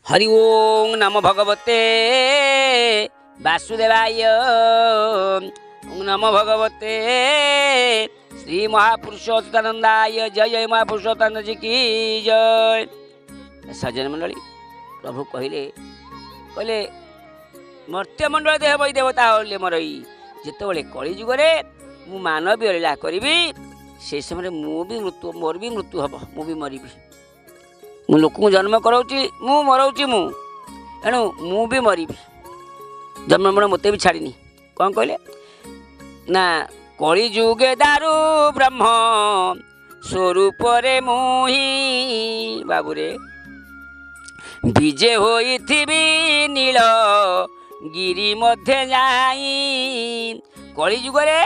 हरि ओं नमो भगवते वासुदेवाय। ओं नमो भगवते श्री महापुरुषोत्तरानंदाय। जय जय महापुरुषोत्तरानंद जी की जय। सज्जन मंडली प्रभु कहले कहले मर्त्य मंडल देह बई देवता होले मरई जिते कली जुगे मु मानवीय लीला करी से समय मृत्यु मोर भी मृत्यु हम मुझे मरबी मु लोक जन्म कराऊँगी मु मराऊँगी एणु मु भी मरबी जन्म मरण मत भी छाड़नी कौन कहले ना कली जुगे दारु ब्रह्म स्वरूप मुही बाबूरे विजे होइथिबी नील गिरी मध्य जाई कली जुगरे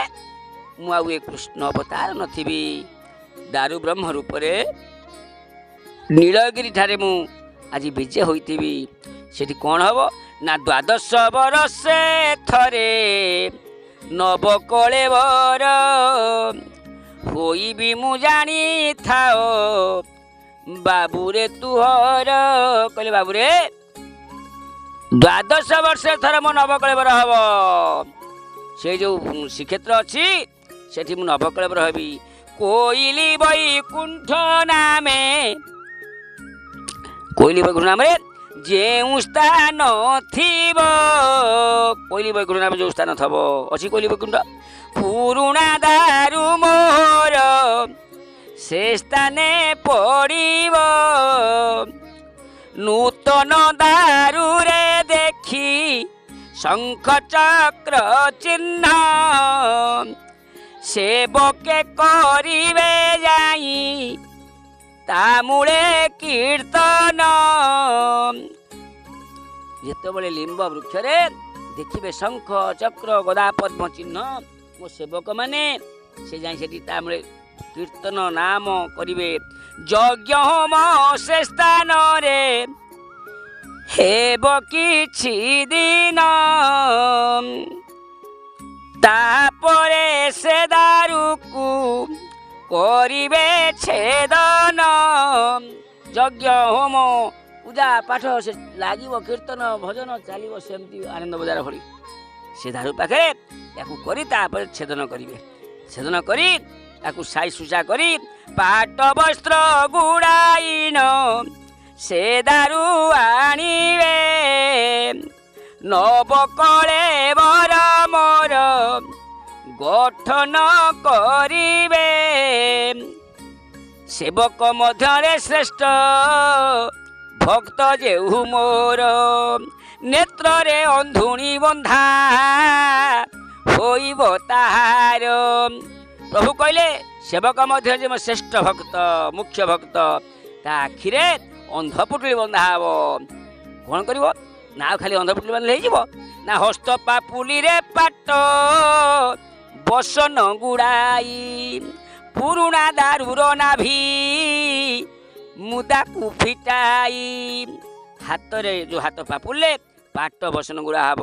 मुझे कृष्ण अवतार नथिबी दारु ब्रह्म रूप नीलगिरी ठारे मु आज विजय होइथिबी सेठी कौन हम ना द्वादश बरसे थरे नव कलेवर होइबी मु जानी थाओ बाबूरे तुहर कहले बाबूरे द्वादश वर्ष थर मो नवकलेवर हम से जो श्रीक्षेत्र अच्छी सेठी मु नवकलेवर हबी कोइली बैकुंठ नामे कोइली बैकुंठ नाम जो स्थान थिब कोइली बैकुंठ नाम जो स्थान थब अच्छी कोइली बैकुंठ पुरुणा दारु मोर से स्थाने पड़िब नूतन दारु रे देखी शंख चक्र चिन्ह सेवके करिबे जाई तामुळे कीर्तन जेतेबेले लिंब वृक्ष रे देखिबे शंख चक्र गदा पद्म चिन्ह मो सेवक माने से जाई सेठी तामुळे कीर्तन नाम करिबे यज्ञ होम से स्थान रे हेब किछि दिन तापरे से दारुकु करिबे छेदन यज्ञ होम पूजा पाठ से लागिब कीर्तन भजन चलिब सेमती आनंद बजार भली से दारु पाखे याकू करी तापर छेदन करिबे छेदन करी ताकू साई सुजा करी पाट वस्त्र गुड़ाइन से दारु आनिबे नव कलेवर मोर गठन करिबे सेवक मध्यरे श्रेष्ठ भक्त जेहु मोर नेत्र रे अंधुणी बंधा होइब ताहार प्रभु कहले सेवक मध्य जे श्रेष्ठ भक्त मुख्य भक्त ता आखिरे अंधपुटुली बंधा हम कौन कर ना खाली अंधपुटुली बांधले हो ना हस्त पापुली रे पाट बसन गुड़ाई पुरुणा दारुर नाभी मुदा को फिटाई हाथ रे जो हाथ पापुले पाट बसन गुड़ा हम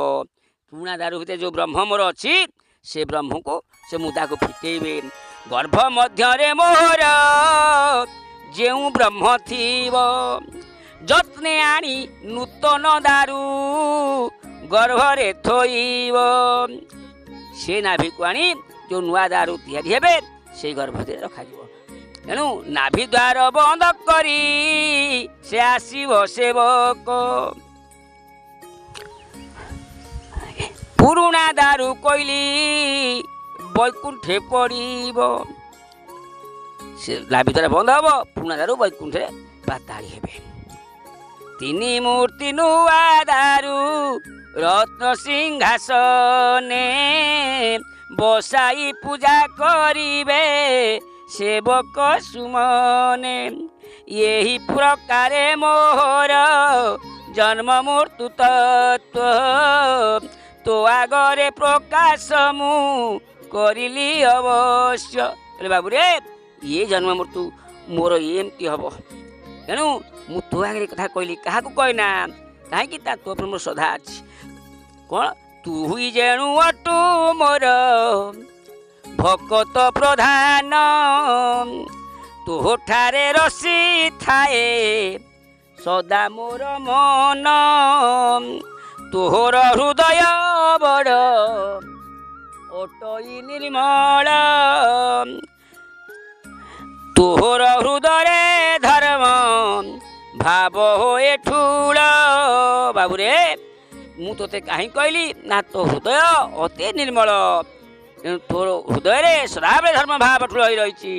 पुरुणा दारु भितर जो ब्रह्म मोर अच्छी से ब्रह्म को से मुदा को फिटेबे गर्भ मध्य मोर जेउ ब्रह्म थीब जत्ने आनी नूतन दारु गर्भरे थोइब से नाभि को आनी जो नुआ दारु तैयारी हेबे से गर्भ रखा तेणु नाभि द्वार बंद करी से आसीब सेवक पुरुणा दारु कोइली बैकुंठे पड़िब से नाभि द्वार बंद हम पुरुणा दारु बैकुंठे पाताड़ी हेबे तीनी मूर्ति नुआ दारु रत्न सिंहासने बसाई पूजा करिबे सेवक सुमने यही प्रकार मोहर जन्म मृत्यु तत्व तो आगरे प्रकाश मु करिली अवश्य बाबू रे ये जन्म मृत्यु मोर एमती हम तेणु मु तो आगे कथा कहली क्या कहना कहीं तो मोर श्रद्धा अच्छी कौन तू हुई जेणु अटू मोर भकत प्रधान तोठारे रसी थाए ସଦା ମୋର ମନ ତୋର ହୃଦୟ ବଡ଼ ଅଟଇ ନିର୍ମଳ ତୋର ହୃଦୟରେ ଧର୍ମ ଭାବ ହୋଏ ଠୁଳ। ବାବୁରେ ମୁଁ ତୋତେ କାହିଁ କହିଲି ନା ତୋ ହୃଦୟ ଅତି ନିର୍ମଳ, ତେଣୁ ତୋର ହୃଦୟରେ ସଦାବେଳେ ଧର୍ମ ଭାବ ଠୁଳ ହୋଇ ରହିଛି।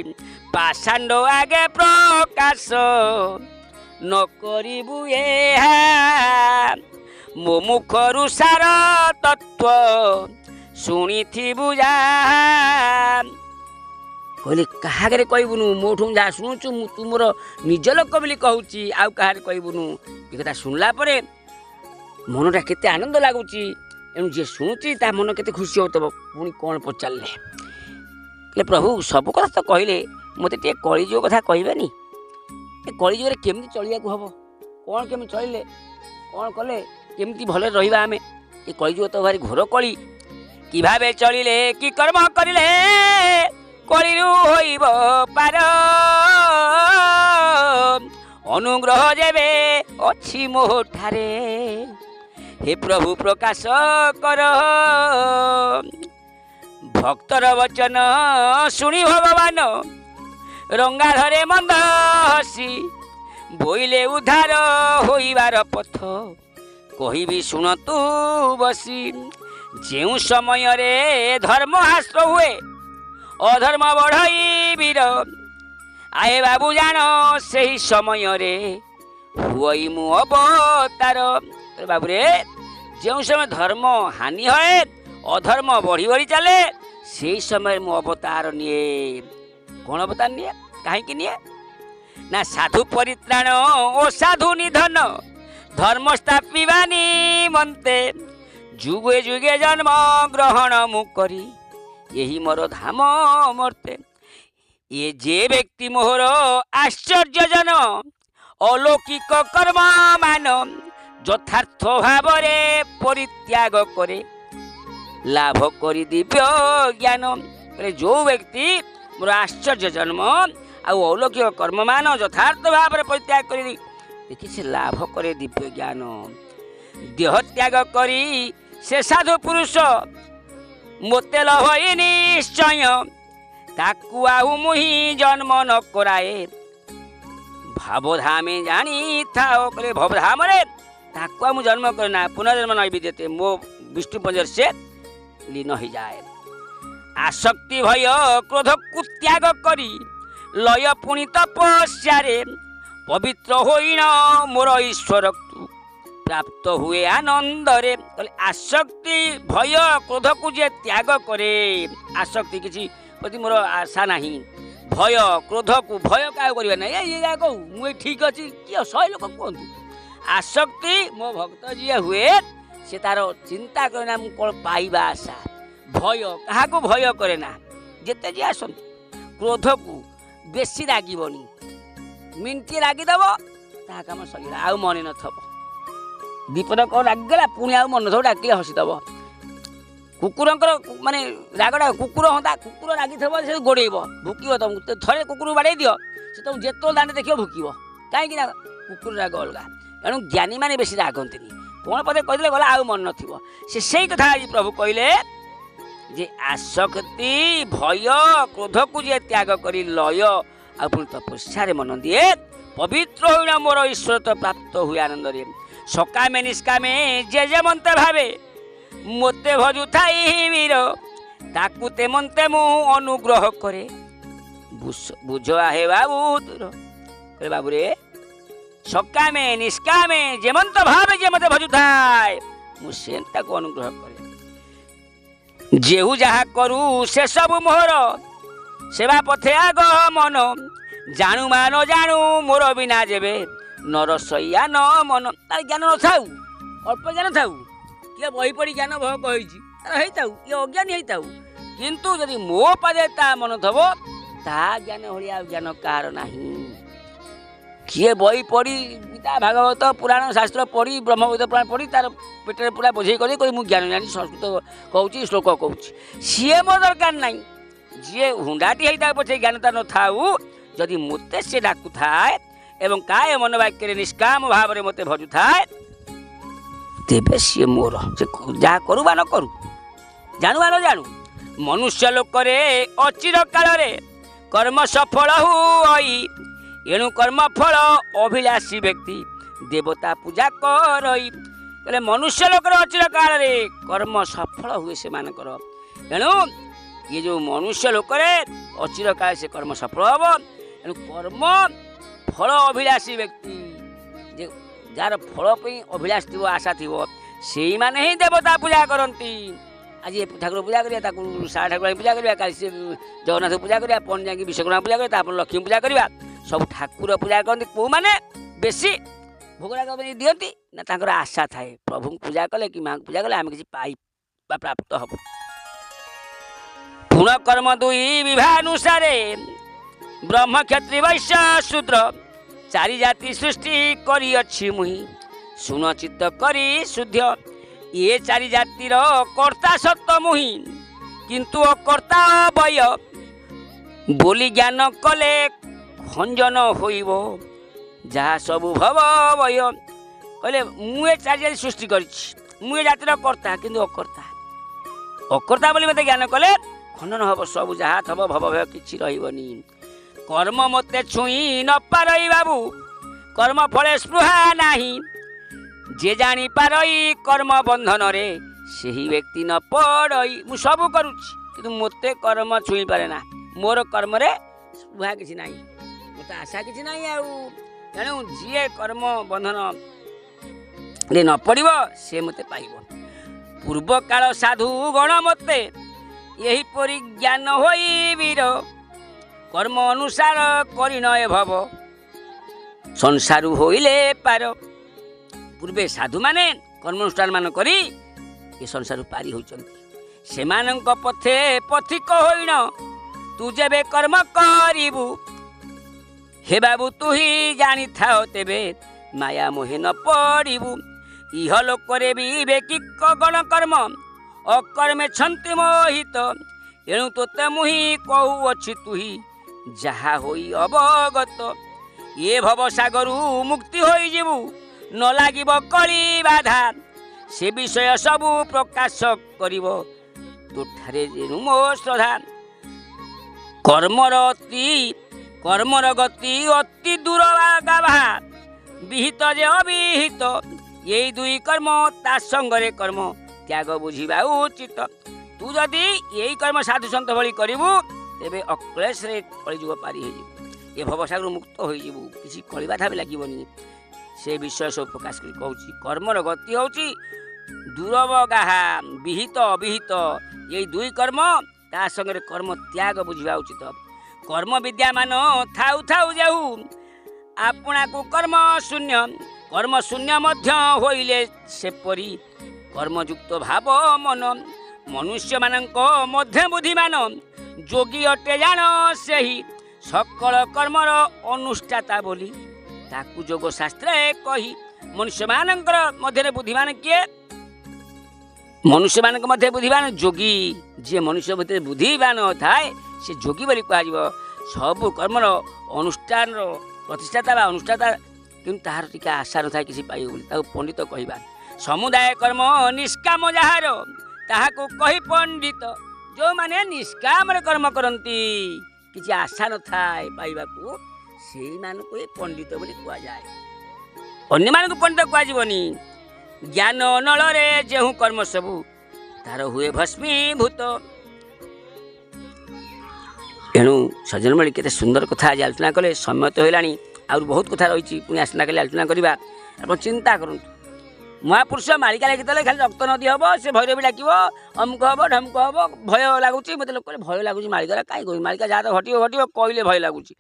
ପାଷାଣ୍ଡ ଆଗେ ପ୍ରକାଶ ନ କରିବୁ ଏହା, ମୋ ମୁଖରୁ ସାର ତତ୍ତ୍ୱ ଶୁଣିଥିବୁ ଯାହା। କହିଲେ କାହାଗରେ କହିବୁନୁ, ମୋଠୁ ଯାହା ଶୁଣୁଛୁ ମୁଁ ତୁ ମୋର ନିଜ ଲୋକ ବୋଲି କହୁଛି, ଆଉ କାହାରେ କହିବୁନୁ। ଏ କଥା ଶୁଣିଲା ପରେ ମନଟା କେତେ ଆନନ୍ଦ ଲାଗୁଛି, ଏଣୁ ଯିଏ ଶୁଣୁଛି ତା ମନ କେତେ ଖୁସି ହେଉଥିବ। ପୁଣି କ'ଣ ପଚାରିଲେ, ହେଲେ ପ୍ରଭୁ ସବୁ କଥା ତ କହିଲେ, ମୋତେ ଟିକେ କଳିଯୁଗ କଥା କହିବେନି? ଏ କଳିଯୁଗରେ କେମିତି ଚଳିବାକୁ ହେବ, କ'ଣ କେମିତି ଚଳିଲେ, କ'ଣ କଲେ କେମିତି ଭଲରେ ରହିବା ଆମେ? ଏ କଳିଯୁଗ ତ ଭାରି ଘୋର କଳି। କି ଭାବେ ଚଳିଲେ କି କର୍ମ କରିଲେ କଳିରୁ ହୋଇବ ପାର, ଅନୁଗ୍ରହ ଯେବେ ଅଛି ମୋ ଠାରେ, ହେ ପ୍ରଭୁ ପ୍ରକାଶ କର। ଭକ୍ତର ବଚନ ଶୁଣି ଭଗବାନ ରଙ୍ଗାଧରେ ମନ୍ଦ ହସି, ବୋଇଲେ ଉଦ୍ଧାର ହୋଇବାର ପଥ କହିବି ଶୁଣନ୍ତୁ ବସି। ଯେଉଁ ସମୟରେ ଧର୍ମ ହ୍ରାସ ହୁଏ ଅଧର୍ମ ବଢ଼ଇ ଆଏ ବାବୁ ଜାଣ, ସେହି ସମୟରେ ହୁଇ ମୁଁ ଅବତାର। ବାବୁରେ ଯେଉଁ ସମୟ ଧର୍ମ ହାନି ହୁଏ ଅଧର୍ମ ବଢ଼ି ବଢ଼ି ଚାଲେ, ସେହି ସମୟରେ ମୁଁ ଅବତାର ନିଏ। କ'ଣ ଅବତାର ନିଏ, କାହିଁକି ନିଏ ନା ସାଧୁ ପରିତ୍ରାଣ ଓ ସାଧୁ ନିଧନ ଧର୍ମ ସ୍ଥାପିବା ନିମନ୍ତେ ଯୁଗେ ଯୁଗେ ଜନ୍ମ ଗ୍ରହଣ ମୁଁ କରି ଏହି ମୋର ଧାମ ମର୍ତ୍ତେ। ଏ ଯେ ବ୍ୟକ୍ତି ମୋହର ଆଶ୍ଚର୍ଯ୍ୟ ଜନ୍ମ ଅଲୌକିକ କର୍ମ ମାନ ଯଥାର୍ଥ ଭାବରେ ପରିତ୍ୟାଗ କରେ ଲାଭ କରି ଦିବ୍ୟ ଜ୍ଞାନ। ଯେଉଁ ବ୍ୟକ୍ତି ମୋର ଆଶ୍ଚର୍ଯ୍ୟ ଜନ୍ମ ଆଉ ଅଲୌକିକ କର୍ମମାନ ଯଥାର୍ଥ ଭାବରେ ପରିତ୍ୟାଗ କରି ଦେଖି ସେ ଲାଭ କରେ ଦିବ୍ୟ ଜ୍ଞାନ। ଦେହ ତ୍ୟାଗ କରି ସେ ସାଧୁ ପୁରୁଷ ମୋତେ ଲଭ ନିଶ୍ଚୟ, ତାକୁ ଆଉ ମୁହିଁ ଜନ୍ମ ନ କରାଏ ଭାବଧାମେ ଜାଣିଥାଅ। କହିଲେ ଭବଧାମରେ ତାକୁ ଆଉ ମୁଁ ଜନ୍ମ କରେ ନା, ପୁନର୍ଜନ୍ମ ନଇବି ଦେତେ, ମୋ ବିଷ୍ଣୁ ପଞ୍ଜରେ ସେ ଲୀନ ହୋଇଯାଏ। ଆସକ୍ତି ଭୟ କ୍ରୋଧକୁ ତ୍ୟାଗ କରି ଲୟ ପୁଣି ତପସ୍ୟାରେ ପବିତ୍ର ହୋଇଣ ମୋର ଈଶ୍ୱରକୁ ପ୍ରାପ୍ତ ହୁଏ ଆନନ୍ଦରେ। କହିଲେ ଆସକ୍ତି ଭୟ କ୍ରୋଧକୁ ଯିଏ ତ୍ୟାଗ କରେ, ଆସକ୍ତି କିଛି ପ୍ରତି ମୋର ଆଶା ନାହିଁ, ଭୟ କ୍ରୋଧକୁ ଭୟ କାହାକୁ କରିବା ନାହିଁ, ଇଏ ଯାହା କହୁ ମୁଁ ଏ ଠିକ୍ ଅଛି କିଏ 100 ଲୋକ କୁହନ୍ତୁ। ଆସକ୍ତି ମୋ ଭକ୍ତ ଯିଏ ହୁଏ ସେ ତାର ଚିନ୍ତା କରେ ନା ମୁଁ କ'ଣ ପାଇବା ଆଶା, ଭୟ କାହାକୁ ଭୟ କରେ ନା, ଯେତେ ଯିଏ ଆସନ୍ତୁ। କ୍ରୋଧକୁ ବେଶୀ ରାଗିବନି, ମିନିଟିଏ ରାଗିଦେବ ତା କାମ ସରିଗଲା, ଆଉ ମନେ ନଥିବ। ବିପଦ କ'ଣ ରାଗିଗଲା ପୁଣି ଆଉ ମନେ ନଥିବ, ଡାକିଲେ ହସିଦେବ। କୁକୁରଙ୍କର ମାନେ ରାଗଟା କୁକୁର ହୁଅନ୍ତା, କୁକୁର ରାଗିଥିବ ସେ ଗୋଡ଼େଇବ ଭୁକିବ ତମକୁ, ଥରେ କୁକୁରକୁ ବାଡ଼େଇ ଦିଅ ସେ ତମକୁ ଯେତେବେଳେ ଦାଣ୍ଡେ ଦେଖିବ ଭୁକିବ, କାହିଁକି ନା କୁକୁର ରାଗ ଅଲଗା। ତେଣୁ ଜ୍ଞାନୀମାନେ ବେଶୀ ରାଗନ୍ତିନି, କ'ଣ ପଦେ କହିଦେଲେ ଗଲା ଆଉ ମନେ ନଥିବ। ସେଇ କଥା ଆଜି ପ୍ରଭୁ କହିଲେ ଯେ ଆସକ୍ତି ଭୟ କ୍ରୋଧକୁ ଯିଏ ତ୍ୟାଗ କରି ଲୟ ଆଉ ପୁଣି ତପସ୍ୟାରେ ମନ ଦିଏ ପବିତ୍ର ହୋଇଣ ମୋର ଈଶ୍ୱର ତ ପ୍ରାପ୍ତ ହୁଏ ଆନନ୍ଦରେ। ସକାମେ ନିଷ୍କାମେ ଯେ ଯେମନ୍ତେ ଭାବେ ମୋତେ ଭଜୁଥାଇ ବୀର, ତାକୁ ତେମନ୍ତେ ମୁଁ ଅନୁଗ୍ରହ କରେ ବୁଝ ଆହେ ବାବୁ ଦୂର। ବାବୁରେ ସକାମେ ନିଷ୍କାମେ ଯେମନ୍ତ ଭାବେ ଯେ ମୋତେ ଭଜୁଥାଏ ମୁଁ ସେ ତାକୁ ଅନୁଗ୍ରହ କରେ। ଯେହୁ ଯାହା କରୁ ସେ ସବୁ ମୋହର ସେବା ପଥେ ଆଗ ମନ, ଜାଣୁ ମା ନ ଜାଣୁ ମୋର ବିନା ଯେବେ ନର ଶయ్ୟା ନ ମନ। ତାର ଜ୍ଞାନ ନଥାଉ, ଅଳ୍ପ ଜ୍ଞାନ ଥାଉ, କିଏ ବହି ପଢ଼ି ଜ୍ଞାନ ଭୋଗ ହେଇଛି ତାର ହେଇଥାଉ, କିଏ ଅଜ୍ଞାନୀ ହେଇଥାଉ, କିନ୍ତୁ ଯଦି ମୋ ପାଦେ ତା ମନ ଥବ ତା ଜ୍ଞାନ ଭଳିଆ ଜ୍ଞାନ କାହାର ନାହିଁ। କିଏ ବହି ପଢ଼ି ଗୀତା ଭାଗବତ ପୁରାଣ ଶାସ୍ତ୍ର ପଢ଼ି ବ୍ରହ୍ମବେଦ ପୁରାଣ ପଢ଼ି ତାର ପେଟରେ ପୁରା ବୋଝେଇ କରି କହି ମୁଁ ଜ୍ଞାନ ଜାଣିଛି, ସଂସ୍କୃତ କହୁଛି, ଶ୍ଲୋକ କହୁଛି, ସିଏ ମୋର ଦରକାର ନାହିଁ। ଯିଏ ହୁଣ୍ଡାଟି ହେଇଥାଉ ପଛେ ଜ୍ଞାନ ତାର ନଥାଉ, ଯଦି ମୋତେ ସେ ଡାକୁଥାଏ ଏବଂ କାୟ ମନୋବାକ୍ୟରେ ନିଷ୍କାମ ଭାବରେ ମୋତେ ଭଜୁଥାଏ ତେବେ ସିଏ ମୋର। ସେ ଯାହା କରୁ ବା ନ କରୁ, ଜାଣୁ ବା ନ ଜାଣୁ, ମନୁଷ୍ୟ ଲୋକରେ ଅଚିର କାଳରେ କର୍ମ ସଫଳ ହୁଇ, ଏଣୁ କର୍ମଫଳ ଅଭିଳାଷୀ ବ୍ୟକ୍ତି ଦେବତା ପୂଜା କରଇ। କହିଲେ ମନୁଷ୍ୟ ଲୋକର ଅଚିର କାଳରେ କର୍ମ ସଫଳ ହୁଏ ସେମାନଙ୍କର। ଏଣୁ ଇଏ ଯେଉଁ ମନୁଷ୍ୟ ଲୋକରେ ଅଚିର କାଳେ ସେ କର୍ମ ସଫଳ ହେବ। ଏଣୁ କର୍ମ ଫଳ ଅଭିଳାଷୀ ବ୍ୟକ୍ତି, ଯେ ଯାହାର ଫଳ ପାଇଁ ଅଭିଳାଷ ଥିବ, ଆଶା ଥିବ, ସେଇମାନେ ହିଁ ଦେବତା ପୂଜା କରନ୍ତି। ଆଜି ଏ ଠାକୁର ପୂଜା କରିବା, ତାକୁ ଶାଳ ଠାକୁରାଣୀ ପୂଜା କରିବା, କାଲି ସେ ଜଗନ୍ନାଥ ପୂଜା କରିବା, ପୁଣି ଯାଇକି ବିଶ୍ୱକର୍ମା ପୂଜା କରିବା, ତାପରେ ଲକ୍ଷ୍ମୀ ପୂଜା କରିବା। ସବୁ ଠାକୁର ପୂଜା କରନ୍ତି। କେଉଁମାନେ ବେଶୀ ଭୋଗରାଗ ଦିଅନ୍ତି ନା ତାଙ୍କର ଆଶା ଥାଏ ପ୍ରଭୁଙ୍କୁ ପୂଜା କଲେ କି ମାଆଙ୍କୁ ପୂଜା କଲେ ଆମେ କିଛି ପାଇବା ପ୍ରାପ୍ତ ହବ। ପୁଣ କର୍ମ ଦୁଇ ବିଭାନୁସାରେ ବ୍ରହ୍ମ କ୍ଷତ୍ରି ବୈଶ୍ୟ ଶୂଦ୍ର ଚାରି ଜାତି ସୃଷ୍ଟି କରିଅଛି ମୁହିଁ, ଶୁଣ ଚିତ୍ତ କରି ଶୁଦ୍ଧ। ଏ ଚାରି ଜାତିର କର୍ତ୍ତା ସତ ମୁହିଁ, କିନ୍ତୁ ଅକର୍ତ୍ତା ଅବୟ, ବୋଲି ଜ୍ଞାନ କଲେ ଖଞ୍ଜନ ହୋଇବ ଯାହା ସବୁ ଭବ ବୟ। କହିଲେ ମୁଁ ଏ ଚାରି ଜାତି ସୃଷ୍ଟି କରିଛି, ମୁଁ ଏ ଜାତିର କର୍ତ୍ତା କିନ୍ତୁ ଅକର୍ତ୍ତା। ଅକର୍ତ୍ତା ବୋଲି ମୋତେ ଜ୍ଞାନ କଲେ ଖଣ୍ଡନ ହବ, ସବୁ ଯାହା ଥବ ଭବ ଭୟ କିଛି ରହିବନି। କର୍ମ ମୋତେ ଛୁଇଁ ନ ପାରଇ ବାବୁ, କର୍ମ ଫଳେ ସ୍ପୃହା ନାହିଁ, ଯେ ଜାଣିପାରଇ କର୍ମ ବନ୍ଧନରେ ସେହି ବ୍ୟକ୍ତି ନ ପଡ଼ଇ। ମୁଁ ସବୁ କରୁଛି କିନ୍ତୁ ମୋତେ କର୍ମ ଛୁଇଁ ପାରେ ନା, ମୋର କର୍ମରେ ସ୍ପୃହା କିଛି ନାହିଁ, ମୋତେ ଆଶା କିଛି ନାହିଁ। ଆଉ ତେଣୁ ଯିଏ କର୍ମ ବନ୍ଧନରେ ନ ପଡ଼ିବ ସେ ମୋତେ ପାଇବ। ପୂର୍ବ କାଳ ସାଧୁ ଗଣ ମୋତେ ଏହିପରି ଜ୍ଞାନ ହୋଇ ବୀର, କର୍ମ ଅନୁସାର କରିନଏ ଭବ ସଂସାରୁ ହୋଇଲେ ପାର। ପୂର୍ବେ ସାଧୁମାନେ କର୍ମାନୁଷ୍ଠାନ ମାନ କରି ଏ ସଂସାରରୁ ପାରି ହୋଇଛନ୍ତି। ସେମାନଙ୍କ ପଥେ ପଥିକ ହୋଇଣ ତୁ ଯେବେ କର୍ମ କରିବୁ, ହେ ବାବୁ ତୁ ହିଁ ଜାଣିଥାଅ ତେବେ ମାୟା ମୋହେ ନ ପଡ଼ିବୁ। ଇହ ଲୋକରେ ବିବେକୀ ଗଣ କର୍ମ ଅକର୍ମେ ଛନ୍ତି ମୋହିତ, ଏଣୁ ତୋତେ ମୁହିଁ କହୁଅଛି ତୁହି ଯାହା ହୋଇ ଅବଗତ। ଏ ଭବସାଗରୁ ମୁକ୍ତି ହୋଇଯିବୁ, ନ ଲାଗିବ କଳି ବାଧା, ସେ ବିଷୟ ସବୁ ପ୍ରକାଶ କରିବ ତୋଠାରେ ଯେଣୁ ମୋ ଶ୍ରଦ୍ଧା। କର୍ମର ଗତି ଅତି ଦୂର ଗାଭା, ବିହିତ ଯେ ଅବିହିତ, ଏଇ ଦୁଇ କର୍ମ ତା ସଙ୍ଗରେ କର୍ମ ତ୍ୟାଗ ବୁଝିବା ଉଚିତ। ତୁ ଯଦି ଏଇ କର୍ମ ସାଧୁ ସନ୍ଥ ଭଳି କରିବୁ ତେବେ ଅକ୍ଲେଶରେ କଳିଯୁଗ ପାରି ହେଇଯିବୁ, ଏ ଭବସାଗରରୁ ମୁକ୍ତ ହୋଇଯିବୁ, କିଛି କଳି ବାଧା ବି ଲାଗିବନି। ସେ ବିଷୟ ସବୁ ପ୍ରକାଶ କରି କହୁଛି। କର୍ମର ଗତି ହେଉଛି ଦୂରବ ଗାହା, ବିହିତ ଅବିହିତ, ଏଇ ଦୁଇ କର୍ମ ତା ସଙ୍ଗରେ କର୍ମ ତ୍ୟାଗ ବୁଝିବା ଉଚିତ। କର୍ମ ବିଦ୍ୟାମାନ ଥାଉ ଥାଉ ଯେହୁ ଆପଣାକୁ କର୍ମ ଶୂନ୍ୟ, କର୍ମ ଶୂନ୍ୟ ମଧ୍ୟ ହୋଇଲେ ସେପରି କର୍ମଯୁକ୍ତ ଭାବ ମନ। ମନୁଷ୍ୟମାନଙ୍କ ମଧ୍ୟ ବୁଦ୍ଧିମାନ ଯୋଗୀ ଅଟେ ଜାଣ ସେହି, ସକଳ କର୍ମର ଅନୁଷ୍ଠାତା ବୋଲି ତାକୁ ଯୋଗ ଶାସ୍ତ୍ରରେ କହି। ମନୁଷ୍ୟମାନଙ୍କର ମଧ୍ୟରେ ବୁଦ୍ଧିମାନ କିଏ? ମନୁଷ୍ୟମାନଙ୍କ ମଧ୍ୟରେ ବୁଦ୍ଧିମାନ ଯୋଗୀ। ଯିଏ ମନୁଷ୍ୟ ଭିତରେ ବୁଦ୍ଧିମାନ ଥାଏ ସେ ଯୋଗୀ ବୋଲି କୁହାଯିବ। ସବୁ କର୍ମର ଅନୁଷ୍ଠାନର ପ୍ରତିଷ୍ଠାତା ବା ଅନୁଷ୍ଠାତା, କିନ୍ତୁ ତାହାର ଟିକେ ଆଶା ନଥାଏ କିଛି ପାଇବ ବୋଲି, ତାକୁ ପଣ୍ଡିତ କହିବା। ସମୁଦାୟ କର୍ମ ନିଷ୍କାମ ଯାହାର ତାହାକୁ କହି ପଣ୍ଡିତ। ଯେଉଁମାନେ ନିଷ୍କାମରେ କର୍ମ କରନ୍ତି, କିଛି ଆଶା ନଥାଏ ପାଇବାକୁ, ସେଇମାନଙ୍କୁ ହିଁ ପଣ୍ଡିତ ବୋଲି କୁହାଯାଏ, ଅନ୍ୟମାନଙ୍କୁ ପଣ୍ଡିତ କୁହାଯିବନି। ଜ୍ଞାନ ନଳରେ ଯେଉଁ କର୍ମ ସବୁ ତାର ହୁଏ ଭସ୍ମୀଭୂତ। ଏଣୁ ସଜ୍ଜନମଣି କେତେ ସୁନ୍ଦର କଥା ଆଜି ଆଲୋଚନା କଲେ। ସମୟ ତ ହେଲାଣି, ଆହୁରି ବହୁତ କଥା ରହିଛି, ପୁଣି ଆସନ୍ତାକାଲି ଆଲୋଚନା କରିବା। ଆପଣ ଚିନ୍ତା କରନ୍ତୁ, ମହାପୁରୁଷ ମାଳିକା ଲେଖିଥିଲେ ଖାଲି ରକ୍ତ ନଦୀ ହେବ, ସେ ଭୈରବୀ ଡାକିବ, ଅମୁକ ହେବ ଢମୁକ ହେବ, ଭୟ ଲାଗୁଛି। ମୋତେ ଲୋକ ଭୟ ଲାଗୁଛି ମାଳିକାରେ, କାହିଁ କହିବି, ମାଳିକା ଯାହା ତ ଘଟିବ ଘଟିବ, କହିଲେ ଭୟ ଲାଗୁଛି।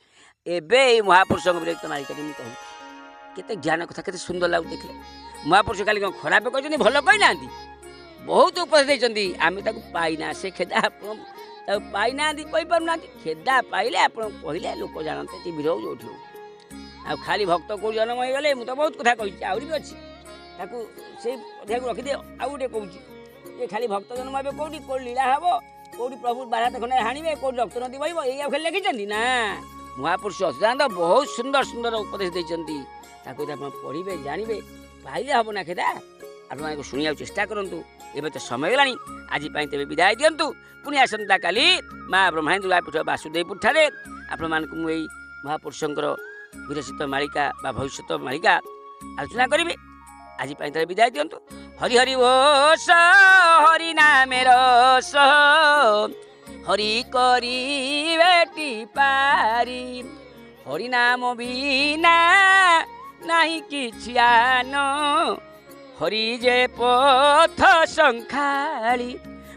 ଏବେ ଏଇ ମହାପୁରୁଷଙ୍କ ବିରକ୍ତ ମାଳିକାଟି ମୁଁ କହୁଛି, କେତେ ଜ୍ଞାନ କଥା, କେତେ ସୁନ୍ଦର ଲାଗୁଛି ଦେଖିଲେ। ମହାପୁରୁଷ ଖାଲି କ'ଣ ଖରାପ କହିଛନ୍ତି, ଭଲ କହିନାହାନ୍ତି, ବହୁତ ଉପଦେଶ ଦେଇଛନ୍ତି। ଆମେ ତାକୁ ପାଇନା, ସେ ଖେଦା ଆପଣ ତାକୁ ପାଇନାହାନ୍ତି, କହିପାରୁନାହାନ୍ତି। ଖେଦା ପାଇଲେ ଆପଣ କହିଲେ ଲୋକ ଜାଣନ୍ତେ, ଟିଭିରେ ହଉ ଯୋଉଠି ହଉ। ଆଉ ଖାଲି ଭକ୍ତ କେଉଁ ଜନ୍ମ ହେଇଗଲେ, ମୁଁ ତ ବହୁତ କଥା କହିଛି, ଆହୁରି ବି ଅଛି, ତାକୁ ସେଇ ଅଧ୍ୟାୟକୁ ରଖିଦିଅ। ଆଉ ଗୋଟେ କହୁଛି ଯେ ଖାଲି ଭକ୍ତ ଜନ୍ମ ହେବେ କେଉଁଠି, କେଉଁଠି ଲୀଳା ହେବ, କେଉଁଠି ପ୍ରଭୁ ବାରାତ ଖଣ୍ଡେ ହାଣିବେ, କେଉଁଠି ରକ୍ତ ନଦୀ ବହିବ, ଏଇ ଆଉ ଖାଲି ଲେଖିଛନ୍ତି ନା। महापुरुष अच्युतानंद बहुत सुंदर सुंदर उपदेश देते पढ़े जानवे पाइले हम ना खेदा आपको शुणा चेष्टा करूँ एवं तो समय गलानी आज तेज विदाय दिंतु पुणी आसंता काली माँ ब्रह्मांड पीठ वासुदेवपुर ठारे आपण मानक मुई महापुरुषंकर विरचित मालिका बा भविष्य मालिका आलोचना करेंगे आज तेज विदाय दिंतु हरि हरि ओस हरि नामे रस हरि करी बेटी पारी हरि नाम बिना नहीं किछि आनो हरि जे पथ संखाली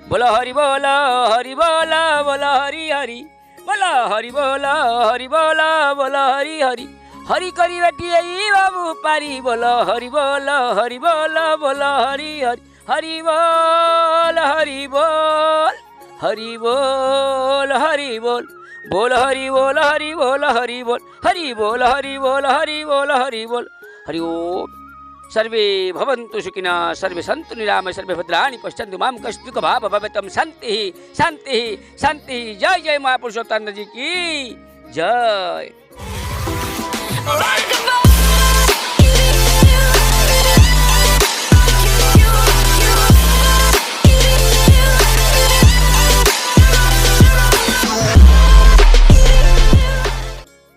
बोल हरि बोल हरि बोल बोल हरि हरि बोल हरि बोल हरि बोल बोल हरि हरि हरि करी बेटी आई बाबू पारी बोल हरि बोल हरि बोल बोल हरि हरि हरि बोल हरि बोल हरि बोल हरि बोल बोल हरि बोल हरि बोल हरि बोल हरि बोल हरि बोल हरि बोल हरि बोल हरि ओम सर्वे भवन्तु सुखिनः सर्वे सन्तु निरामयाः सर्वे भद्राणि पश्यन्तु मां कष्टुक भाव भवेतम शांति शांति शांति जय जय महापुरुषोत्तम जी की जय।